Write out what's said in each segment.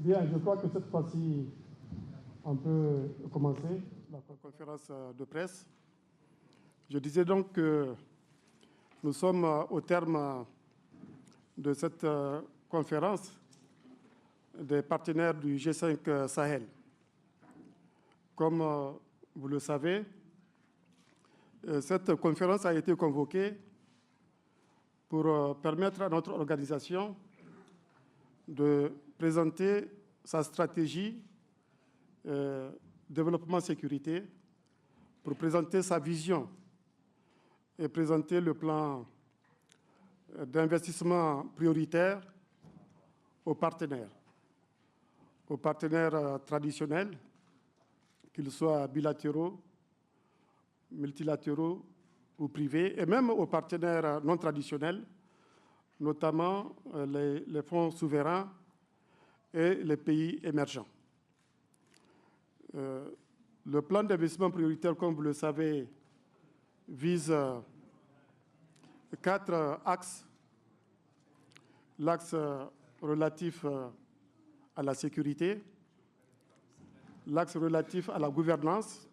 Bien, je crois que cette fois-ci, on peut commencer la conférence de presse. Je disais donc que nous sommes au terme de cette conférence des partenaires du G5 Sahel. Comme vous le savez, cette conférence a été convoquée pour permettre à notre organisation de présenter sa stratégie développement-sécurité, pour présenter sa vision et présenter le plan d'investissement prioritaire aux partenaires traditionnels, qu'ils soient bilatéraux, multilatéraux ou privés, et même aux partenaires non traditionnels, notamment les fonds souverains et les pays émergents. Le plan d'investissement prioritaire, comme vous le savez, vise 4 axes. L'axe relatif à la sécurité, l'axe relatif à la gouvernance,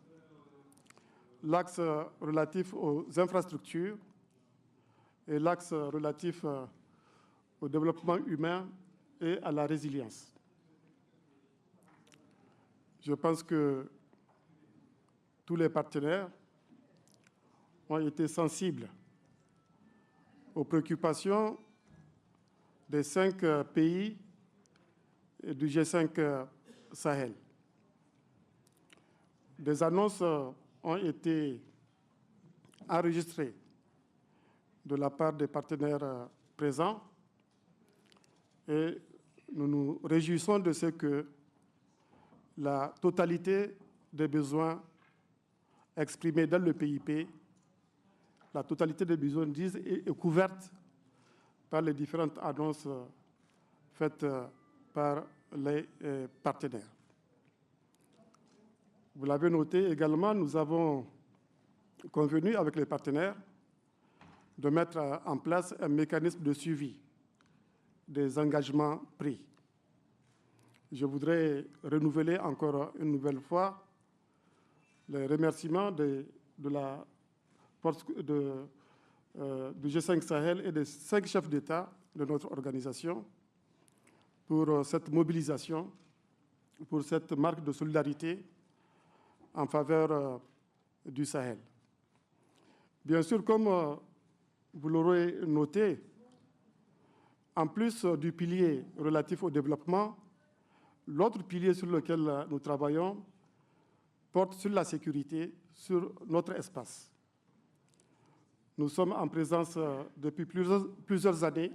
l'axe relatif aux infrastructures et l'axe relatif au développement humain et à la résilience. Je pense que tous les partenaires ont été sensibles aux préoccupations des 5 pays du G5 Sahel. Des annonces ont été enregistrées de la part des partenaires présents et nous nous réjouissons de ce que la totalité des besoins exprimés dans le PIP, la totalité des besoins est couverte par les différentes annonces faites par les partenaires. Vous l'avez noté également, nous avons convenu avec les partenaires de mettre en place un mécanisme de suivi des engagements pris. Je voudrais renouveler encore une nouvelle fois les remerciements du G5 Sahel et des 5 chefs d'État de notre organisation pour cette mobilisation, pour cette marque de solidarité en faveur du Sahel. Bien sûr, comme vous l'aurez noté, en plus du pilier relatif au développement, l'autre pilier sur lequel nous travaillons porte sur la sécurité, sur notre espace. Nous sommes en présence depuis plusieurs années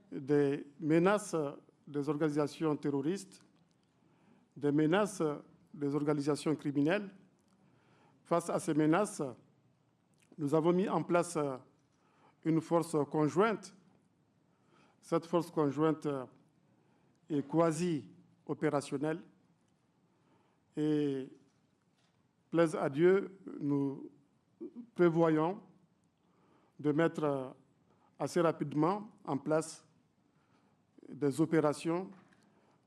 des menaces des organisations terroristes, des menaces des organisations criminelles. Face à ces menaces, nous avons mis en place une force conjointe. Cette force conjointe est quasi-opérationnelle et, plaise à Dieu, nous prévoyons de mettre assez rapidement en place des opérations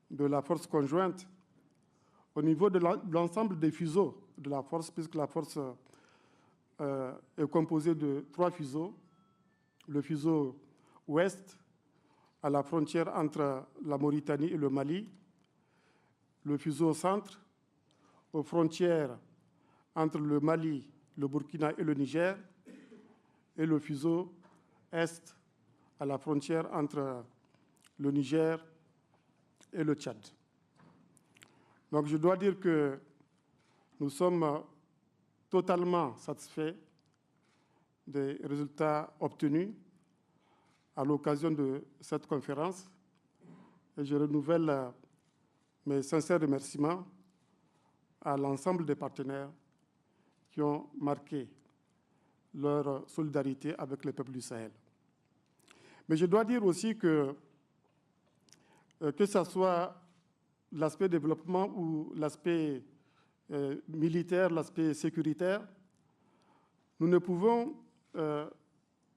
de la force conjointe au niveau de l'ensemble des fuseaux de la force, puisque la force est composée de 3 fuseaux. Le fuseau ouest, à la frontière entre la Mauritanie et le Mali, le fuseau centre, aux frontières entre le Mali, le Burkina et le Niger, et le fuseau est, à la frontière entre le Niger et le Tchad. Donc je dois dire que nous sommes totalement satisfaits des résultats obtenus à l'occasion de cette conférence et je renouvelle mes sincères remerciements à l'ensemble des partenaires qui ont marqué leur solidarité avec les peuples du Sahel. Mais je dois dire aussi que ce soit l'aspect développement ou l'aspect militaire, l'aspect sécuritaire, nous ne pouvons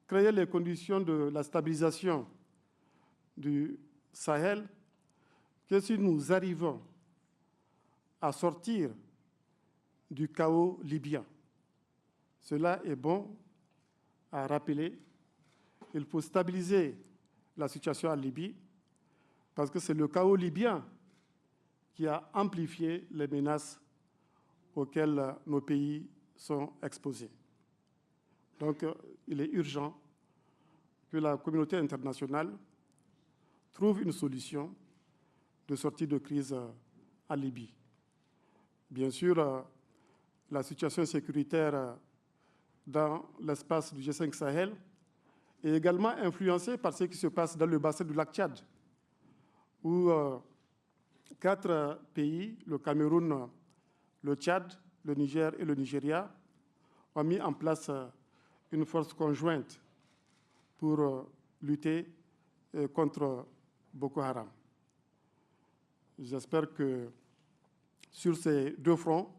créer les conditions de la stabilisation du Sahel que si nous arrivons à sortir du chaos libyen, cela est bon à rappeler. Il faut stabiliser la situation en Libye parce que c'est le chaos libyen qui a amplifié les menaces auxquelles nos pays sont exposés. Donc, il est urgent que la communauté internationale trouve une solution de sortie de crise en Libye. Bien sûr, la situation sécuritaire dans l'espace du G5 Sahel est également influencée par ce qui se passe dans le bassin du lac Tchad, où 4 pays, le Cameroun, le Tchad, le Niger et le Nigeria, ont mis en place une force conjointe pour lutter contre Boko Haram. J'espère que sur ces 2 fronts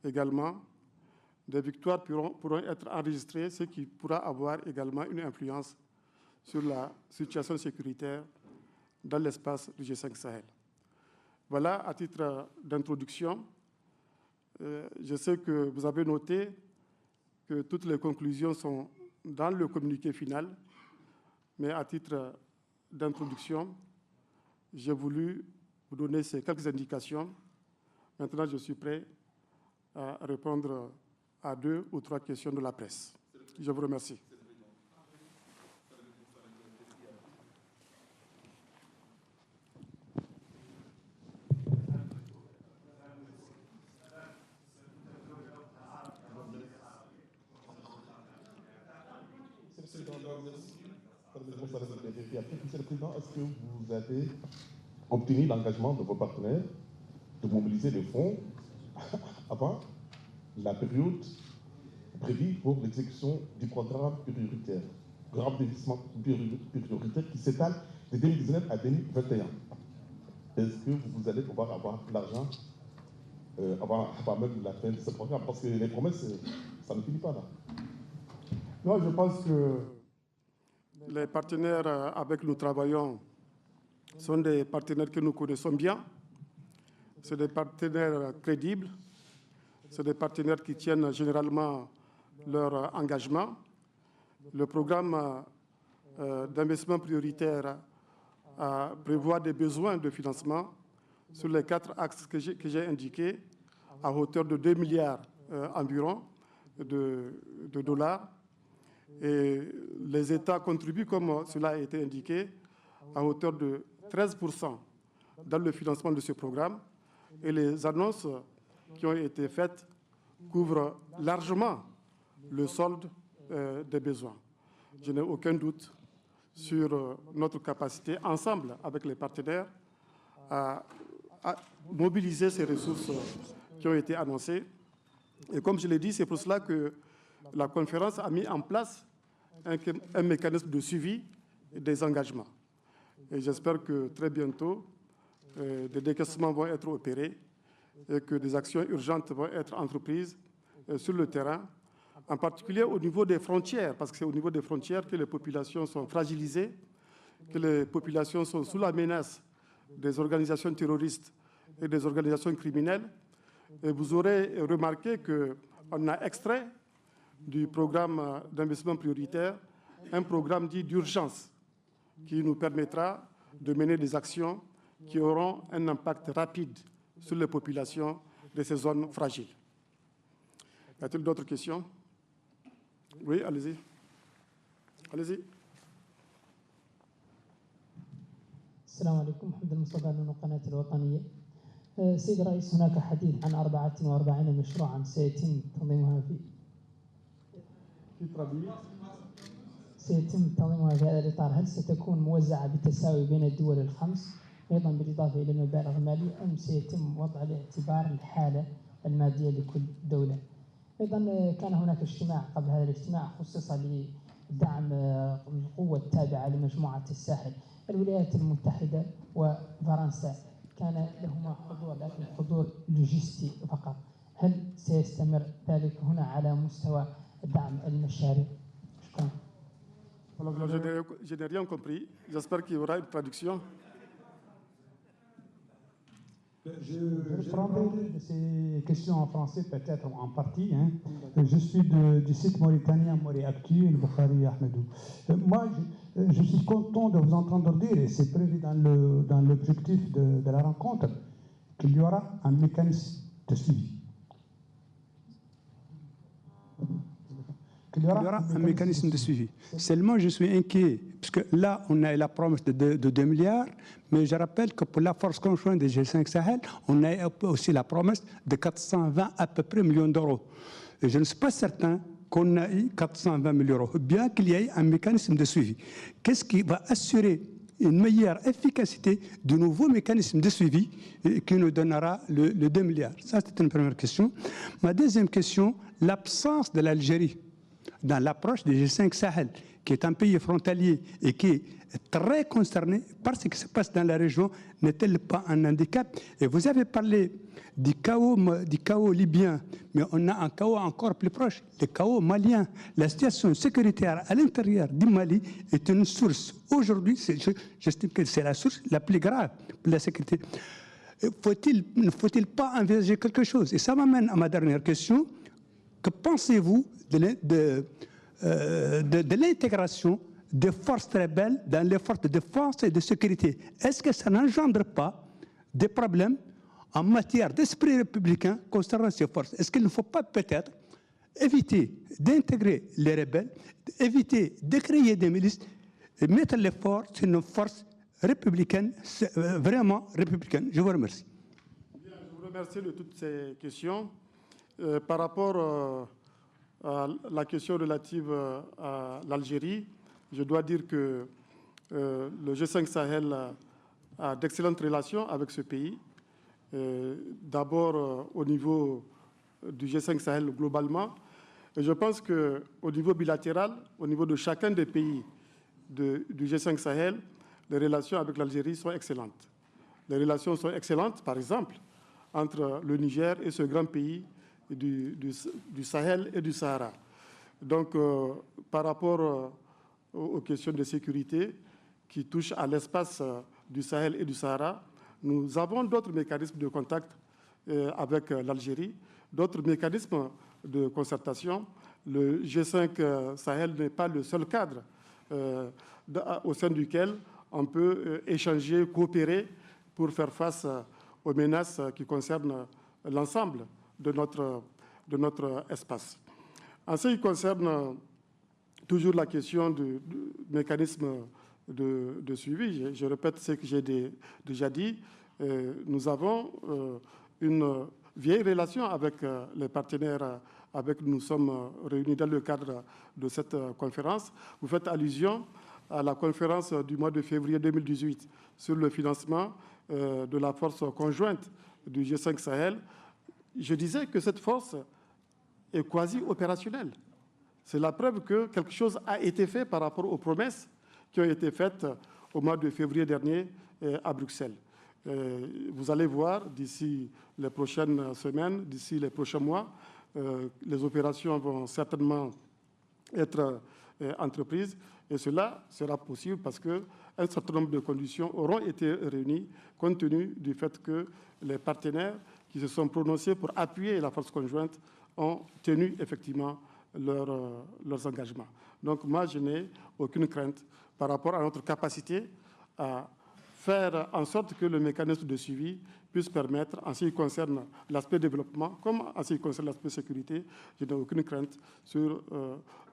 également, des victoires pourront être enregistrées, ce qui pourra avoir également une influence sur la situation sécuritaire dans l'espace du G5 Sahel. Voilà, à titre d'introduction, je sais que vous avez noté que toutes les conclusions sont dans le communiqué final, mais à titre d'introduction, j'ai voulu vous donner ces quelques indications. Maintenant, je suis prêt à répondre à 2 ou 3 questions de la presse. Je vous remercie. Monsieur le Président, est-ce que vous avez obtenu l'engagement de vos partenaires de mobiliser des fonds avant la période prévue pour l'exécution du programme prioritaire, prioritaire qui s'étale de 2019 à 2021? Est-ce que vous allez pouvoir avoir l'argent avant même la fin de ce programme? Parce que les promesses, ça ne finit pas là. Non, je pense que les partenaires avec qui nous travaillons sont des partenaires que nous connaissons bien. C'est des partenaires crédibles. C'est des partenaires qui tiennent généralement leur engagement. Le programme d'investissement prioritaire prévoit des besoins de financement sur les 4 axes que j'ai indiqués à hauteur de 2 milliards environ de dollars. Et les États contribuent, comme cela a été indiqué, à hauteur de 13% dans le financement de ce programme. Et les annonces qui ont été faites couvrent largement le solde des besoins. Je n'ai aucun doute sur notre capacité, ensemble avec les partenaires, à mobiliser ces ressources qui ont été annoncées. Et comme je l'ai dit, c'est pour cela que la conférence a mis en place un mécanisme de suivi des engagements. Et j'espère que très bientôt, des décaissements vont être opérés et que des actions urgentes vont être entreprises sur le terrain, en particulier au niveau des frontières, parce que c'est au niveau des frontières que les populations sont fragilisées, que les populations sont sous la menace des organisations terroristes et des organisations criminelles. Et vous aurez remarqué qu'on a extrait du programme d'investissement prioritaire un programme dit d'urgence qui nous permettra de mener des actions qui auront un impact rapide sur les populations de ces zones fragiles. Y a-t-il d'autres questions? Oui, allez-y. Allez-y. السلام عليكم، محمد المصطفى من القناة الوطنية. سيد الرئيس، هناك حديث عن 44 مشروعا سيتم تنظيمها في هذا الإطار. هل ستكون موزعة بالتساوي بين الدول الخمس أيضا بالإضافة إلى المبالغ المالية، أم سيتم وضع الاعتبار الحالة المادية لكل دولة؟ أيضا كان هناك اجتماع قبل هذا الاجتماع خصص لدعم القوة التابعة لمجموعة الساحل. الولايات المتحدة وفرنسا كان لهما حضور، لكن حضور لوجستي فقط. هل سيستمر ذلك هنا على مستوى دعم المشاريع؟ شكرا. Je n'ai rien compris. J'espère qu'il y aura une traduction. Je prendrai ces questions en français, peut-être en partie. Hein. Je suis du site mauritanien Moriactu, el Bukhari Ahmedou. Moi, je suis content de vous entendre dire, et c'est prévu dans l'objectif de la rencontre, qu'il y aura un mécanisme de suivi. Il y aura un mécanisme de suivi. Seulement, je suis inquiet, parce que là, on a la promesse de 2 milliards, mais je rappelle que pour la force conjointe des G5 Sahel, on a aussi la promesse de 420 à peu près millions d'euros. Et je ne suis pas certain qu'on a eu 420 millions d'euros, bien qu'il y ait un mécanisme de suivi. Qu'est-ce qui va assurer une meilleure efficacité du nouveau mécanisme de suivi qui nous donnera le 2 milliards? Ça, c'est une première question. Ma deuxième question, l'absence de l'Algérie dans l'approche des G5 Sahel, qui est un pays frontalier et qui est très concerné par ce qui se passe dans la région, n'est-elle pas un handicap? Et vous avez parlé du chaos libyen, mais on a un chaos encore plus proche, le chaos malien. La situation sécuritaire à l'intérieur du Mali est une source. Aujourd'hui, j'estime que c'est la source la plus grave pour la sécurité. Ne faut-il pas envisager quelque chose? Et ça m'amène à ma dernière question. Que pensez-vous de l'intégration des forces rebelles dans les forces de défense et de sécurité? Est-ce que ça n'engendre pas des problèmes en matière d'esprit républicain concernant ces forces? Est-ce qu'il ne faut pas peut-être éviter d'intégrer les rebelles, éviter de créer des milices et mettre l'effort sur une force républicaine, vraiment républicaine? Je vous remercie. Bien, je vous remercie de toutes ces questions. Par rapport à la question relative à l'Algérie, je dois dire que le G5 Sahel a d'excellentes relations avec ce pays. D'abord au niveau du G5 Sahel globalement. Et je pense qu'au niveau bilatéral, au niveau de chacun des pays du G5 Sahel, les relations avec l'Algérie sont excellentes. Les relations sont excellentes, par exemple, entre le Niger et ce grand pays du Sahel et du Sahara. Donc, par rapport aux questions de sécurité qui touchent à l'espace du Sahel et du Sahara, nous avons d'autres mécanismes de contact avec l'Algérie, d'autres mécanismes de concertation. Le G5 Sahel n'est pas le seul cadre au sein duquel on peut échanger, coopérer pour faire face aux menaces qui concernent l'ensemble de notre espace. En ce qui concerne toujours la question du mécanisme de suivi, je répète ce que j'ai déjà dit, nous avons une vieille relation avec les partenaires avec qui nous sommes réunis dans le cadre de cette conférence. Vous faites allusion à la conférence du mois de février 2018 sur le financement de la force conjointe du G5 Sahel. Je disais que cette force est quasi opérationnelle. C'est la preuve que quelque chose a été fait par rapport aux promesses qui ont été faites au mois de février dernier à Bruxelles. Vous allez voir d'ici les prochaines semaines, d'ici les prochains mois, les opérations vont certainement être entreprises et cela sera possible parce qu'un certain nombre de conditions auront été réunies compte tenu du fait que les partenaires qui se sont prononcés pour appuyer la force conjointe ont tenu effectivement leurs engagements. Donc moi, je n'ai aucune crainte par rapport à notre capacité à faire en sorte que le mécanisme de suivi puisse permettre, en ce qui concerne l'aspect développement, comme en ce qui concerne l'aspect sécurité, je n'ai aucune crainte sur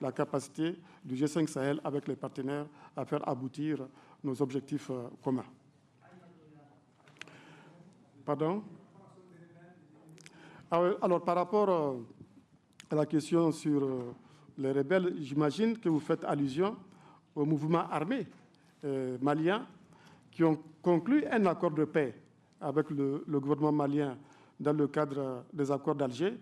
la capacité du G5 Sahel avec les partenaires à faire aboutir nos objectifs communs. Pardon? Alors, par rapport à la question sur les rebelles, j'imagine que vous faites allusion aux mouvements armés maliens qui ont conclu un accord de paix avec le gouvernement malien dans le cadre des accords d'Alger.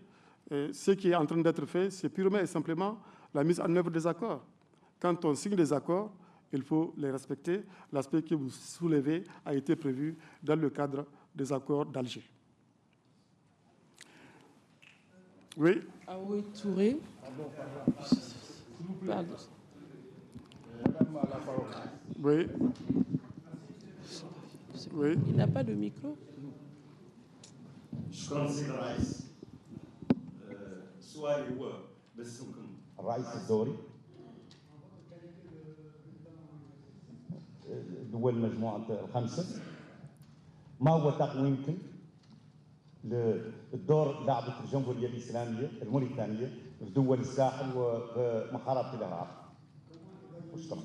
Ce qui est en train d'être fait, c'est purement et simplement la mise en œuvre des accords. Quand on signe des accords, il faut les respecter. L'aspect que vous soulevez a été prévu dans le cadre des accords d'Alger. Oui. Aoui Touré. Pardon. Oui. Oui. Il n'a pas de micro. شكرا سيد الرئيس. سؤالي هو بس ممكن الرئيس الدوري دول مجموعة الخمسة، ما هو تقويمكم للدور لعبة الجمهورية الإسلامية الموريتانية في دول الساحل ومحارات العراق؟ وشكرا.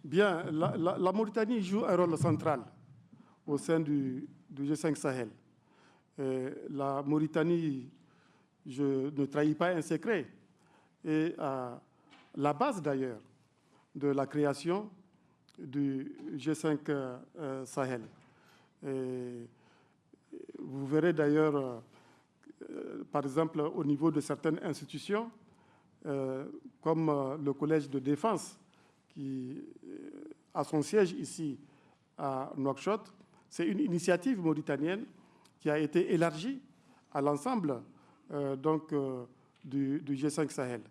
Bien, la Mauritanie joue un rôle central au sein du G5 Sahel. La Mauritanie, je ne trahis pas un secret, est à la base d'ailleurs de la création du G5 Sahel. Et vous verrez d'ailleurs, par exemple, au niveau de certaines institutions, comme le Collège de défense, qui a son siège ici à Nouakchott, c'est une initiative mauritanienne qui a été élargie à l'ensemble du G5 Sahel.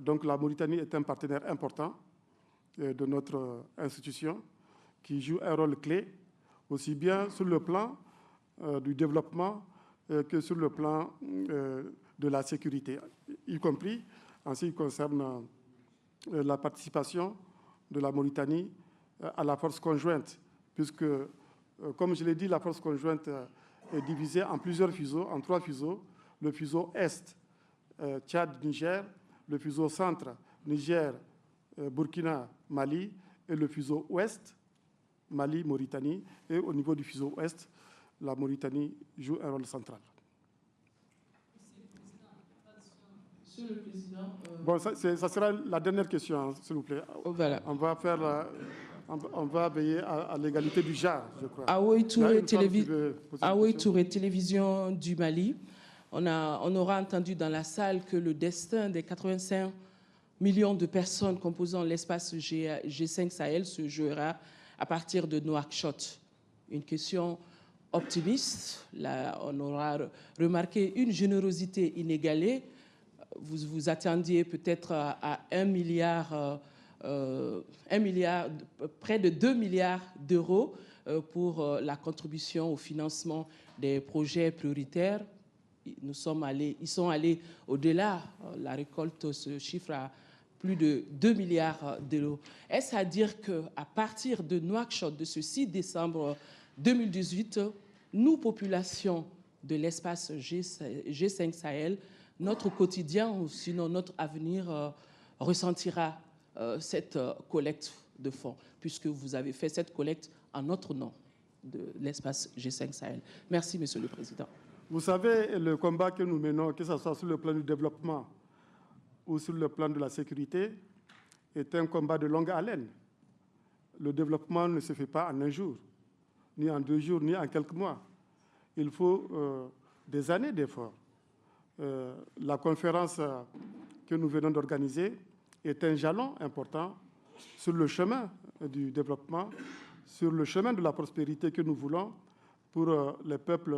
Donc la Mauritanie est un partenaire important de notre institution qui joue un rôle clé, aussi bien sur le plan du développement que sur le plan de la sécurité, y compris en ce qui concerne la participation de la Mauritanie à la force conjointe, puisque, comme je l'ai dit, la force conjointe est divisée en plusieurs fuseaux, en 3 fuseaux. Le fuseau Est, Tchad-Niger, le fuseau Centre, Niger, Burkina, Mali, et le fuseau Ouest, Mali, Mauritanie. Et au niveau du fuseau Ouest, la Mauritanie joue un rôle central. Monsieur le Président. Bon, ça sera la dernière question, s'il vous plaît. Voilà. On va veiller à l'égalité du genre, je crois. Aoui Touré, télévision du Mali. On aura entendu dans la salle que le destin des 85 millions de personnes composant l'espace G5 Sahel se jouera à partir de Nouakchott. Une question optimiste. Là, on aura remarqué une générosité inégalée. Vous vous attendiez peut-être à 1 milliard, près de 2 milliards d'euros pour la contribution au financement des projets prioritaires. Ils sont allés au-delà. La récolte se chiffre à plus de 2 milliards d'euros. Est-ce à dire qu'à partir de Nouakchott, de ce 6 décembre 2018, nous, population de l'espace G5 Sahel, notre quotidien, ou sinon notre avenir, ressentira cette collecte de fonds, puisque vous avez fait cette collecte en notre nom de l'espace G5 Sahel. Merci, Monsieur le Président. Vous savez, le combat que nous menons, que ce soit sur le plan du développement ou sur le plan de la sécurité, est un combat de longue haleine. Le développement ne se fait pas en un jour, ni en 2 jours, ni en quelques mois. Il faut des années d'efforts. La conférence que nous venons d'organiser est un jalon important sur le chemin du développement, sur le chemin de la prospérité que nous voulons pour les peuples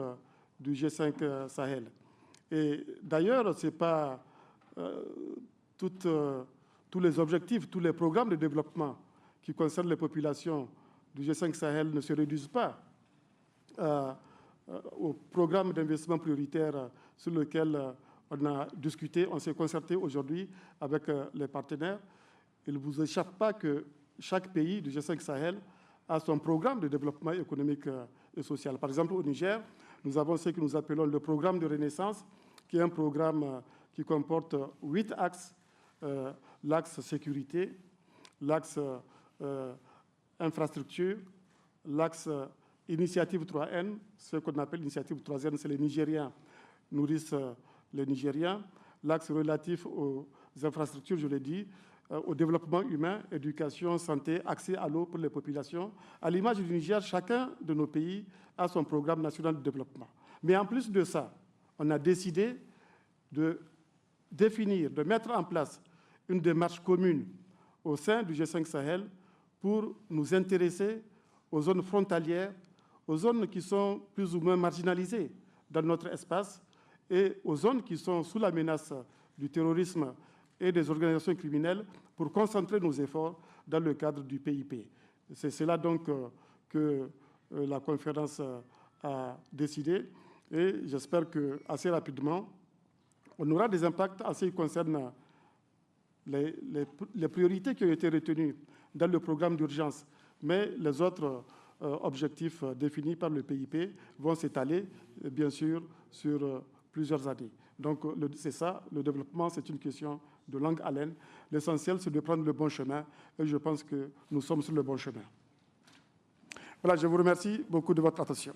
du G5 Sahel. Et d'ailleurs, ce n'est pas tous les objectifs, tous les programmes de développement qui concernent les populations du G5 Sahel ne se réduisent pas au programme d'investissement prioritaire sur lequel on a discuté, on s'est concerté aujourd'hui avec les partenaires. Il ne vous échappe pas que chaque pays du G5 Sahel a son programme de développement économique et social. Par exemple, au Niger, nous avons ce que nous appelons le programme de renaissance, qui est un programme qui comporte 8 axes. L'axe sécurité, l'axe infrastructure, l'axe initiative 3N, ce qu'on appelle l'initiative 3N, c'est les Nigériens nourrissent les Nigériens, l'axe relatif aux infrastructures, je l'ai dit, au développement humain, éducation, santé, accès à l'eau pour les populations. À l'image du Niger, chacun de nos pays a son programme national de développement. Mais en plus de ça, on a décidé de définir, de mettre en place une démarche commune au sein du G5 Sahel pour nous intéresser aux zones frontalières, aux zones qui sont plus ou moins marginalisées dans notre espace et aux zones qui sont sous la menace du terrorisme et des organisations criminelles pour concentrer nos efforts dans le cadre du PIP. C'est cela donc que la conférence a décidé et j'espère qu'assez rapidement, on aura des impacts en ce qui concerne les priorités qui ont été retenues dans le programme d'urgence, mais les autres objectifs définis par le PIP vont s'étaler, bien sûr, sur plusieurs années. Donc, c'est ça, le développement, c'est une question de longue haleine. L'essentiel, c'est de prendre le bon chemin, et je pense que nous sommes sur le bon chemin. Voilà, je vous remercie beaucoup de votre attention.